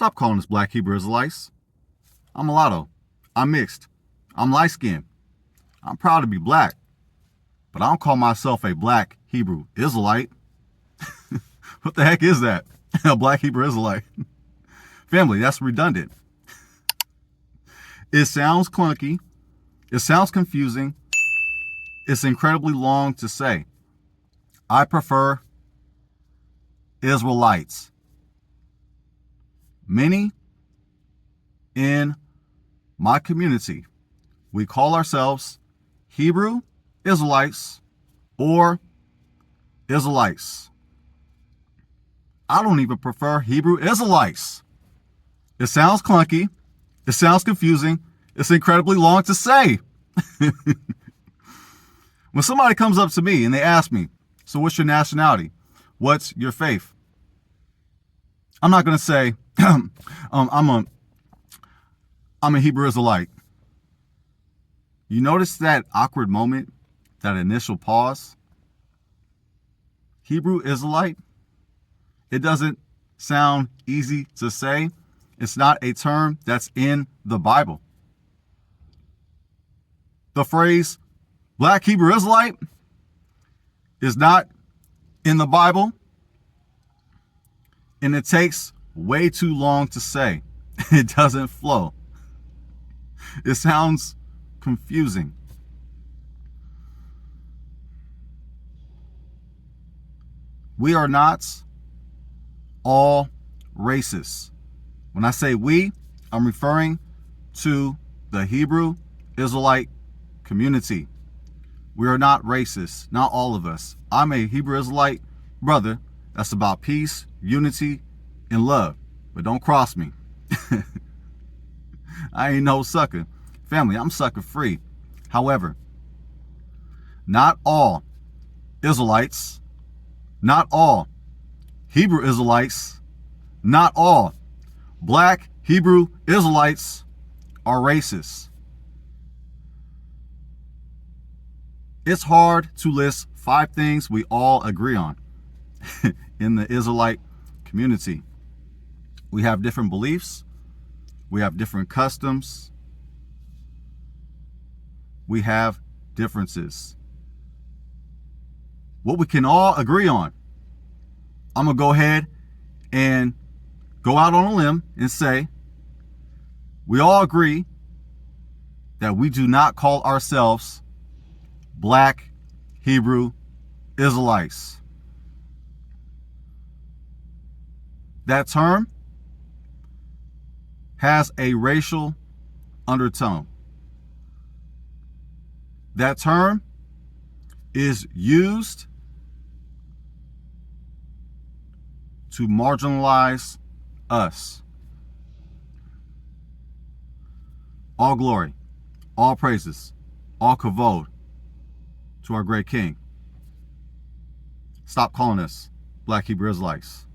Stop calling us Black Hebrew Israelites. I'm mulatto. I'm mixed. I'm light-skinned. I'm proud to be black. But I don't call myself a Black Hebrew Israelite. What the heck is that? A Black Hebrew Israelite. Family, that's redundant. It sounds clunky. It sounds confusing. It's incredibly long to say. I prefer Israelites. Many in my community, we call ourselves Hebrew Israelites or Israelites. I don't even prefer Hebrew Israelites. It sounds clunky. It sounds confusing. It's incredibly long to say. When somebody comes up to me and they ask me, so what's your nationality? What's your faith? I'm not going to say, I'm a Hebrew Israelite. You notice that awkward moment, that initial pause? Hebrew Israelite? It doesn't sound easy to say. It's not a term that's in the Bible. The phrase Black Hebrew Israelite is not in the Bible, and it takes way too long to say. It doesn't flow. It sounds confusing. We are not all races. When I say we, I'm referring to the Hebrew Israelite community. We are not racist, not all of us. I'm a Hebrew Israelite brother that's about peace, unity, and love. But don't cross me. I ain't no sucker. Family, I'm sucker free. However, not all Israelites, not all Hebrew Israelites, not all Black Hebrew Israelites are racist. It's hard to list 5 things we all agree on in the Israelite community. We have different beliefs. We have different customs. We have differences. What we can all agree on, I'm going to go ahead and go out on a limb and say, we all agree that we do not call ourselves Black Hebrew Israelites. That term has a racial undertone. That term is used to marginalize us. All glory, all praises, all kavod to our great King. Stop calling us Black Hebrew Israelites.